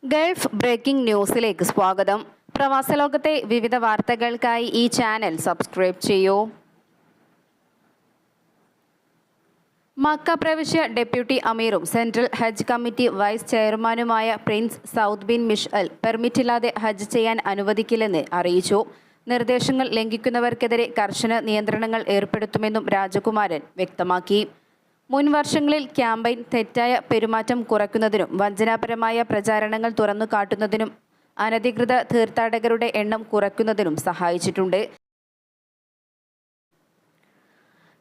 Gulf breaking ന്യൂസിലേക്ക് സ്വാഗതം. പ്രവാസലോകത്തെ വിവിധ വാർത്തകൾക്കായി ഈ ചാനൽ സബ്സ്ക്രൈബ് ചെയ്യൂ. മക്ക പ്രവിശ്യ ഡെപ്യൂട്ടി അമീറും സെൻട്രൽ ഹജ്ജ് കമ്മിറ്റി വൈസ് ചെയർമാനുമായ പ്രിൻസ് സൗദ് ബിൻ മിഷ്അൽ പെർമിറ്റില്ലാതെ ഹജ്ജ് ചെയ്യാൻ അനുവദിക്കില്ലെന്ന് അറിയിച്ചു. നിർദ്ദേശങ്ങൾ ലംഘിക്കുന്നവർക്കെതിരെ കർശന നിയന്ത്രണങ്ങൾ ഏർപ്പെടുത്തുമെന്നും രാജകുമാരൻ വ്യക്തമാക്കി. മുൻ വർഷങ്ങളിൽ ക്യാമ്പയിൻ തെറ്റായ പെരുമാറ്റം കുറയ്ക്കുന്നതിനും വഞ്ചനാപരമായ പ്രചാരണങ്ങൾ തുറന്നു കാട്ടുന്നതിനും അനധികൃത തീർത്ഥാടകരുടെ എണ്ണം കുറയ്ക്കുന്നതിനും സഹായിച്ചിട്ടുണ്ട്.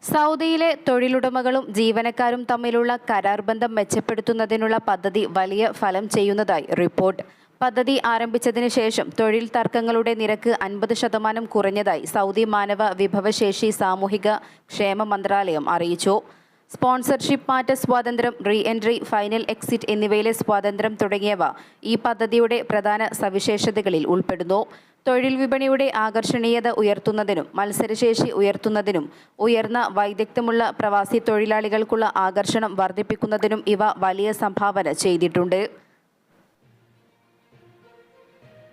സൗദിയിലെ തൊഴിലുടമകളും ജീവനക്കാരും തമ്മിലുള്ള കരാർ ബന്ധം മെച്ചപ്പെടുത്തുന്നതിനുള്ള പദ്ധതി വലിയ ഫലം ചെയ്യുന്നതായി റിപ്പോർട്ട്. പദ്ധതി ആരംഭിച്ചതിന് ശേഷം തൊഴിൽ തർക്കങ്ങളുടെ നിരക്ക് 50% കുറഞ്ഞതായി സൗദി മാനവ വിഭവശേഷി സാമൂഹിക ക്ഷേമ മന്ത്രാലയം അറിയിച്ചു. സ്പോൺസർഷിപ്പ്, മാറ്റ സ്വാതന്ത്ര്യം, റീ എൻട്രി, ഫൈനൽ എക്സിറ്റ് എന്നിവയിലെ സ്വാതന്ത്ര്യം തുടങ്ങിയവ ഈ പദ്ധതിയുടെ പ്രധാന സവിശേഷതകളിൽ ഉൾപ്പെടുന്നു. തൊഴിൽ വിപണിയുടെ ആകർഷണീയത ഉയർത്തുന്നതിനും മത്സരശേഷി ഉയർത്തുന്നതിനും ഉയർന്ന വൈദഗ്ധ്യമുള്ള പ്രവാസി തൊഴിലാളികൾക്കുള്ള ആകർഷണം വർദ്ധിപ്പിക്കുന്നതിനും ഇവ വലിയ സംഭാവന ചെയ്തിട്ടുണ്ട്.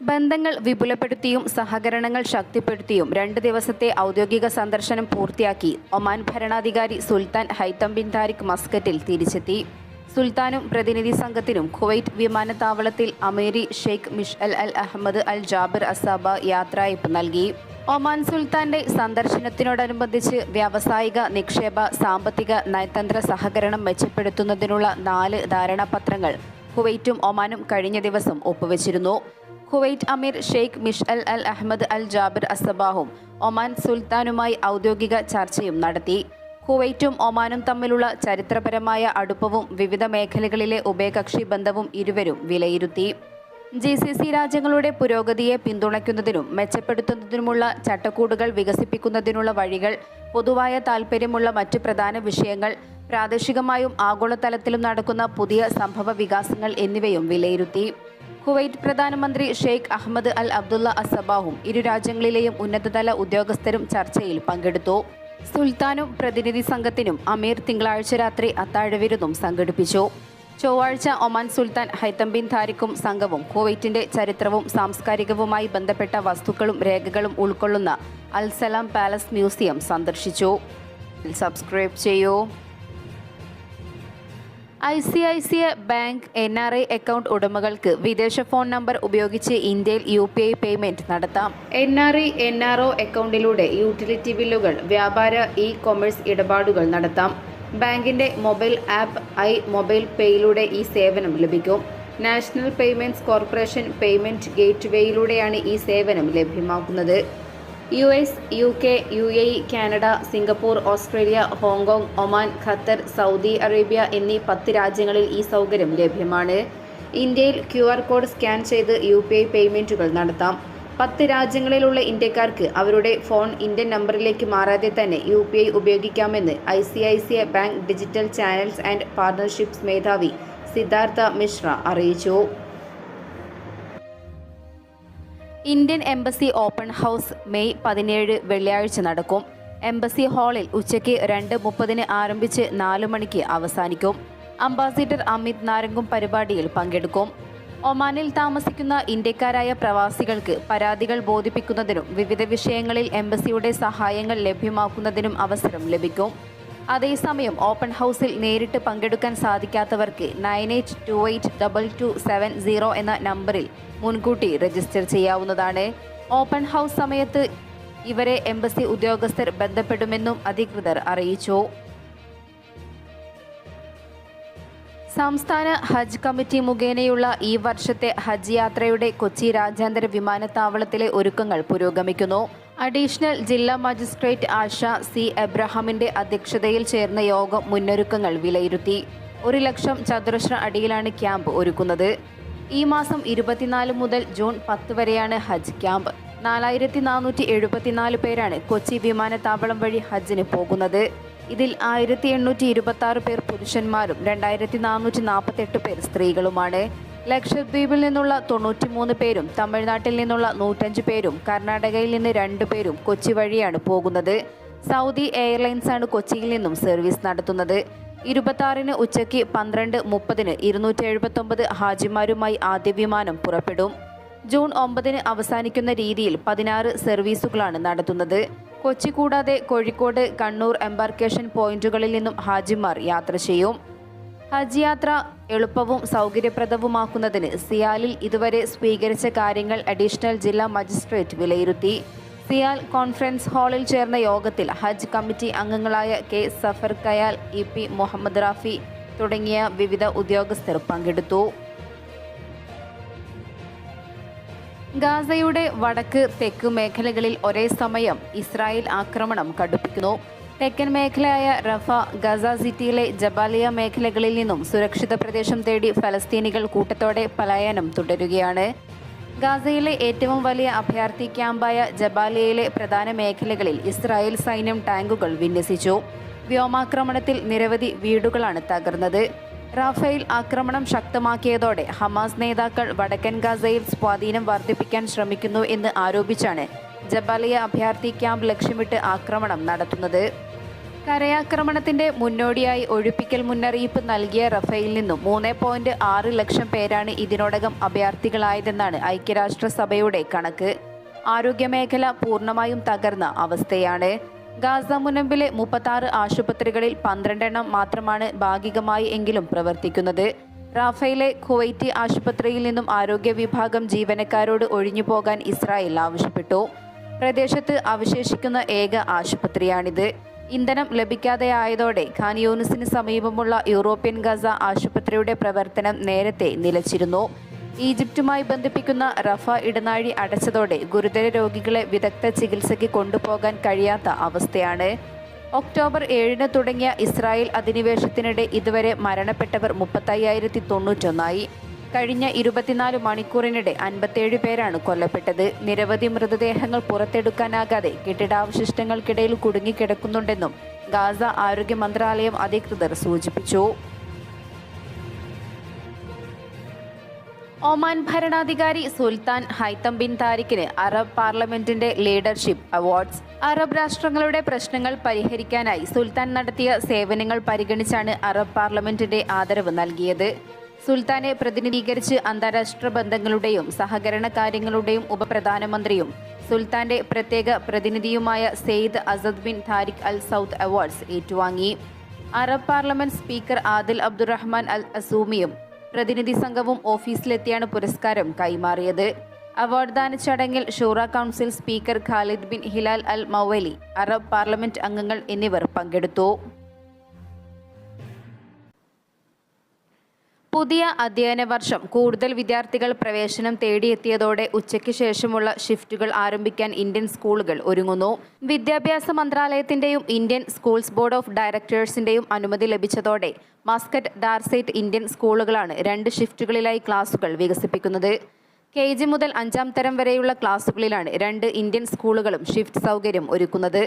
ബന്ധങ്ങൾ വിപുലപ്പെടുത്തിയും സഹകരണങ്ങൾ ശക്തിപ്പെടുത്തിയും 2 ദിവസത്തെ ഔദ്യോഗിക സന്ദർശനം പൂർത്തിയാക്കി ഒമാൻ ഭരണാധികാരി സുൽത്താൻ ഹൈതം ബിൻ താരിഖ് മസ്കറ്റിൽ തിരിച്ചെത്തി. സുൽത്താനും പ്രതിനിധി സംഘത്തിനും കുവൈറ്റ് വിമാനത്താവളത്തിൽ അമീരി ഷെയ്ഖ് മിഷ്അൽ അൽ അഹമ്മദ് അൽ ജാബിർ അസാബ യാത്രയയപ്പ് നൽകി. ഒമാൻ സുൽത്താന്റെ സന്ദർശനത്തിനോടനുബന്ധിച്ച് വ്യാവസായിക, നിക്ഷേപ, സാമ്പത്തിക, നയതന്ത്ര സഹകരണം മെച്ചപ്പെടുത്തുന്നതിനുള്ള 4 ധാരണാപത്രങ്ങൾ കുവൈറ്റും ഒമാനും കഴിഞ്ഞ ദിവസം ഒപ്പുവെച്ചിരുന്നു. കുവൈറ്റ് അമീർ ഷെയ്ഖ് മിഷ്അൽ അൽ അഹമ്മദ് അൽ ജാബിർ അസബാഹും ഒമാൻ സുൽത്താനുമായി ഔദ്യോഗിക ചർച്ചയും നടത്തി. കുവൈറ്റും ഒമാനും തമ്മിലുള്ള ചരിത്രപരമായ അടുപ്പവും വിവിധ മേഖലകളിലെ ഉഭയകക്ഷി ബന്ധവും ഇരുവരും വിലയിരുത്തി. GCC രാജ്യങ്ങളുടെ പുരോഗതിയെ പിന്തുണയ്ക്കുന്നതിനും മെച്ചപ്പെടുത്തുന്നതിനുമുള്ള ചട്ടക്കൂടുകൾ വികസിപ്പിക്കുന്നതിനുള്ള വഴികൾ, പൊതുവായ താൽപ്പര്യമുള്ള മറ്റ് പ്രധാന വിഷയങ്ങൾ, പ്രാദേശികമായും ആഗോളതലത്തിലും നടക്കുന്ന പുതിയ സംഭവ വികാസങ്ങൾ എന്നിവയും വിലയിരുത്തി. കുവൈറ്റ് പ്രധാനമന്ത്രി ഷെയ്ഖ് അഹമ്മദ് അൽ അബ്ദുള്ള അസബാഹും ഇരു രാജ്യങ്ങളിലെയും ഉന്നതതല ഉദ്യോഗസ്ഥരും ചർച്ചയിൽ പങ്കെടുത്തു. സുൽത്താനും പ്രതിനിധി സംഘത്തിനും അമീർ തിങ്കളാഴ്ച രാത്രി അത്താഴവിരുന്നും സംഘടിപ്പിച്ചു. ചൊവ്വാഴ്ച ഒമാൻ സുൽത്താൻ ഹൈതം ബിൻ താരിഖും സംഘവും കുവൈറ്റിന്റെ ചരിത്രവും സാംസ്കാരികവുമായി ബന്ധപ്പെട്ട വസ്തുക്കളും രേഖകളും ഉൾക്കൊള്ളുന്ന അൽ സലാം പാലസ് മ്യൂസിയം സന്ദർശിച്ചു. സബ്സ്ക്രൈബ് ചെയ്യൂ. ICICI ബാങ്ക് NRI അക്കൗണ്ട് ഉടമകൾക്ക് വിദേശ ഫോൺ നമ്പർ ഉപയോഗിച്ച് ഇന്ത്യയിൽ UPI പേയ്മെന്റ് നടത്താം. NRI NRO അക്കൗണ്ടിലൂടെ യൂട്ടിലിറ്റി ബില്ലുകൾ, വ്യാപാര ഇ-കൊമേഴ്സ് ഇടപാടുകൾ നടത്താം. ബാങ്കിന്റെ മൊബൈൽ ആപ്പ് മൊബൈൽ പേയിലൂടെ ഈ സേവനം ലഭിക്കും. നാഷണൽ പേയ്മെന്റ്സ് കോർപ്പറേഷൻ പേയ്മെന്റ് ഗേറ്റ്വേയിലൂടെയാണ് ഈ സേവനം ലഭ്യമാക്കുന്നത്. US, UK, UAE, Canada, Singapore, Australia, Hong Kong, Oman, Qatar, Saudi Arabia എന്നീ 10 രാജ്യങ്ങളിൽ ഈ സൗകര്യം ലഭ്യമാണ്. ഇന്ത്യയിൽ QR കോഡ് സ്കാൻ ചെയ്ത് UPI പേയ്മെന്റുകൾ നടത്താം. 10 രാജ്യങ്ങളിലുള്ള ഇന്ത്യക്കാർക്ക് അവരുടെ ഫോൺ ഇന്ത്യൻ നമ്പറിലേക്ക് മാറാതെ തന്നെ UPI ഉപയോഗിക്കാമെന്ന് ICICI bank digital channels and partnerships മേധാവി സിദ്ധാർത്ഥ മിശ്ര അറിയിച്ചു. Indian embassy open house May 17 വെള്ളിയാഴ്ച നടക്കും. എംബസി ഹാളിൽ ഉച്ചയ്ക്ക് 2:30 ആരംഭിച്ച് 4 മണിക്ക് അവസാനിക്കും. അംബാസിഡർ അമിത് നാരംഗും പരിപാടിയിൽ പങ്കെടുക്കും. ഒമാനിൽ താമസിക്കുന്ന ഇന്ത്യക്കാരായ പ്രവാസികൾക്ക് പരാതികൾ ബോധിപ്പിക്കുന്നതിനും വിവിധ വിഷയങ്ങളിൽ എംബസിയുടെ സഹായങ്ങൾ ലഭ്യമാക്കുന്നതിനും അവസരം ലഭിക്കും. അതേസമയം ഓപ്പൺ ഹൗസിൽ നേരിട്ട് പങ്കെടുക്കാൻ സാധിക്കാത്തവർക്ക് 98282270 എന്ന നമ്പറിൽ മുൻകൂട്ടി രജിസ്റ്റർ ചെയ്യാവുന്നതാണ്. ഓപ്പൺ ഹൗസ് സമയത്ത് ഇവരെ എംബസി ഉദ്യോഗസ്ഥർ ബന്ധപ്പെടുമെന്നും അധികൃതർ അറിയിച്ചു. സംസ്ഥാന ഹജ്ജ് കമ്മിറ്റി മുഖേനയുള്ള ഈ വർഷത്തെ ഹജ്ജ് യാത്രയുടെ കൊച്ചി രാജ്യാന്തര വിമാനത്താവളത്തിലെ ഒരുക്കങ്ങൾ പുരോഗമിക്കുന്നു. അഡീഷണൽ ജില്ലാ മജിസ്ട്രേറ്റ് ആശ C. എബ്രഹാമിന്റെ അധ്യക്ഷതയിൽ ചേർന്ന യോഗം മുന്നൊരുക്കങ്ങൾ വിലയിരുത്തി. 1 ലക്ഷം ചതുരശ്ര അടിയിലാണ് ക്യാമ്പ് ഒരുക്കുന്നത്. ഈ മാസം 24 മുതൽ ജൂൺ 10 വരെയാണ് ഹജ്ജ് ക്യാമ്പ്. 4474 പേരാണ് കൊച്ചി വിമാനത്താവളം വഴി ഹജ്ജിന് പോകുന്നത്. ഇതിൽ 1826 പേർ പുരുഷന്മാരും 2448 പേർ സ്ത്രീകളുമാണ്. ലക്ഷദ്വീപിൽ നിന്നുള്ള 93 പേരും തമിഴ്നാട്ടിൽ നിന്നുള്ള 105 പേരും കർണാടകയിൽ നിന്ന് 2 പേരും കൊച്ചി വഴിയാണ് പോകുന്നത്. സൗദി എയർലൈൻസാണ് കൊച്ചിയിൽ നിന്നും സർവീസ് നടത്തുന്നത്. 26-ന് ഉച്ചയ്ക്ക് 12:30-ന് 279 ഹാജിമാരുമായി ആദ്യ വിമാനം പുറപ്പെടും. ജൂൺ 9-ന് അവസാനിക്കുന്ന രീതിയിൽ 16 സർവീസുകളാണ് നടത്തുന്നത്. കൊച്ചി കൂടാതെ കോഴിക്കോട്, കണ്ണൂർ എംബാർക്കേഷൻ പോയിന്റുകളിൽ നിന്നും ഹാജിമാർ യാത്ര ചെയ്യും. ഹജ്ജ് യാത്ര എളുപ്പവും സൗകര്യപ്രദവുമാക്കുന്നതിന് സിയാലിൽ ഇതുവരെ സ്വീകരിച്ച കാര്യങ്ങൾ അഡീഷണൽ ജില്ലാ മജിസ്ട്രേറ്റ് വിലയിരുത്തി. സിയാൽ കോൺഫറൻസ് ഹാളിൽ ചേർന്ന യോഗത്തിൽ ഹജ്ജ് കമ്മിറ്റി അംഗങ്ങളായ കെ സഫർ കയാൽ, EP മുഹമ്മദ് റാഫി തുടങ്ങിയ വിവിധ ഉദ്യോഗസ്ഥർ പങ്കെടുത്തു. ഗാസയുടെ വടക്ക് തെക്ക് മേഖലകളിൽ ഒരേ സമയം ഇസ്രായേൽ ആക്രമണം കടുപ്പിക്കുന്നു. തെക്കൻ മേഖലയായ റഫ, ഗസ സിറ്റിയിലെ ജബാലിയ മേഖലകളിൽ നിന്നും സുരക്ഷിത പ്രദേശം തേടി ഫലസ്തീനികൾ കൂട്ടത്തോടെ പലായനം തുടരുകയാണ്. ഗാസയിലെ ഏറ്റവും വലിയ അഭയാർത്ഥി ക്യാമ്പായ ജബാലിയയിലെ പ്രധാന മേഖലകളിൽ ഇസ്രായേൽ സൈന്യം ടാങ്കുകൾ വിന്യസിച്ചു. വ്യോമാക്രമണത്തിൽ നിരവധി വീടുകളാണ് തകർന്നത്. റാഫേൽ ആക്രമണം ശക്തമാക്കിയതോടെ ഹമാസ് നേതാക്കൾ വടക്കൻ ഗാസയിൽ സ്വാധീനം വർദ്ധിപ്പിക്കാൻ ശ്രമിക്കുന്നു എന്ന് ആരോപിച്ചാണ് ജബാലിയ അഭയാർത്ഥി ക്യാമ്പ് ലക്ഷ്യമിട്ട് ആക്രമണം നടത്തുന്നത്. കരയാക്രമണത്തിന്റെ മുന്നോടിയായി ഒഴിപ്പിക്കൽ മുന്നറിയിപ്പ് നൽകിയ റഫേൽ നിന്നും 3.6 ലക്ഷം പേരാണ് ഇതിനോടകം അഭയാർത്ഥികളായതെന്നാണ് ഐക്യരാഷ്ട്രസഭയുടെ കണക്ക്. ആരോഗ്യമേഖല പൂർണ്ണമായും തകർന്ന അവസ്ഥയാണ്. ഗാസ മുനമ്പിലെ 36 ആശുപത്രികളിൽ 12 എണ്ണം മാത്രമാണ് ഭാഗികമായി എങ്കിലും പ്രവർത്തിക്കുന്നത്. റാഫയിലെ കുവൈറ്റി ആശുപത്രിയിൽ നിന്നും ആരോഗ്യ വിഭാഗം ജീവനക്കാരോട് ഒഴിഞ്ഞുപോകാൻ ഇസ്രായേൽ ആവശ്യപ്പെട്ടു. പ്രദേശത്ത് അവശേഷിക്കുന്ന ഏക ആശുപത്രിയാണിത്. ഇന്ധനം ലഭിക്കാതെയായതോടെ ഖാൻ യൂനിസിന് സമീപമുള്ള യൂറോപ്യൻ ഗസ ആശുപത്രിയുടെ പ്രവർത്തനം നേരത്തെ നിലച്ചിരുന്നു. ഈജിപ്തുമായി ബന്ധിപ്പിക്കുന്ന റഫ ഇടനാഴി അടച്ചതോടെ ഗുരുതര രോഗികളെ വിദഗ്ധ ചികിത്സയ്ക്ക് കൊണ്ടുപോകാൻ കഴിയാത്ത അവസ്ഥയാണ്. ഒക്ടോബർ 7-ന് തുടങ്ങിയ ഇസ്രായേൽ അധിനിവേശത്തിനിടെ ഇതുവരെ മരണപ്പെട്ടവർ 35,091. കഴിഞ്ഞ 24 മണിക്കൂറിനിടെ 57 പേരാണ് കൊല്ലപ്പെട്ടത്. നിരവധി മൃതദേഹങ്ങൾ പുറത്തെടുക്കാനാകാതെ കെട്ടിടാവശിഷ്ടങ്ങൾക്കിടയിൽ കുടുങ്ങിക്കിടക്കുന്നുണ്ടെന്നും ഗാസ ആരോഗ്യ മന്ത്രാലയം അധികൃതർ സൂചിപ്പിച്ചു. ഒമാൻ ഭരണാധികാരി സുൽത്താൻ ഹൈത്തം ബിൻ താരിഖിന് അറബ് പാർലമെന്റിന്റെ ലീഡർഷിപ്പ് അവാർഡ്സ്. അറബ് രാഷ്ട്രങ്ങളുടെ പ്രശ്നങ്ങൾ പരിഹരിക്കാനായി സുൽത്താൻ നടത്തിയ സേവനങ്ങൾ പരിഗണിച്ചാണ് അറബ് പാർലമെന്റിന്റെ ആദരവ് നൽകിയത്. സുൽത്താനെ പ്രതിനിധീകരിച്ച് അന്താരാഷ്ട്ര ബന്ധങ്ങളുടെയും സഹകരണ കാര്യങ്ങളുടെയും ഉപപ്രധാനമന്ത്രിയും സുൽത്താന്റെ പ്രത്യേക പ്രതിനിധിയുമായ Sayyid Asad bin Tariq Al Saud awards ഏറ്റുവാങ്ങി. Arab parliament speaker Adil Abdulrahman Al അസൂമിയും പ്രതിനിധി സംഘവും ഓഫീസിലെത്തിയാണ് പുരസ്കാരം കൈമാറിയത്. അവാർഡ് ദാന ചടങ്ങിൽ Shura council speaker Khalid bin Hilal Al Mawali, Arab parliament അംഗങ്ങൾ എന്നിവർ പങ്കെടുത്തു. പുതിയ അധ്യയന വർഷം കൂടുതൽ വിദ്യാർത്ഥികൾ പ്രവേശനം തേടിയെത്തിയതോടെ ഉച്ചയ്ക്ക് ശേഷമുള്ള ഷിഫ്റ്റുകൾ ആരംഭിക്കാൻ ഇന്ത്യൻ സ്കൂളുകൾ ഒരുങ്ങുന്നു. വിദ്യാഭ്യാസ മന്ത്രാലയത്തിന്റെയും ഇന്ത്യൻ സ്കൂൾസ് ബോർഡ് ഓഫ് ഡയറക്ടേഴ്സിന്റെയും അനുമതി ലഭിച്ചതോടെ മസ്കറ്റ്, ഡാർസെറ്റ് ഇന്ത്യൻ സ്കൂളുകളാണ് 2 ഷിഫ്റ്റുകളിലായി ക്ലാസുകൾ വികസിപ്പിക്കുന്നത്. KG മുതൽ 5ാം തരം വരെയുള്ള ക്ലാസുകളിലാണ് 2 ഇന്ത്യൻ സ്കൂളുകളും ഷിഫ്റ്റ് സൗകര്യം ഒരുക്കുന്നത്.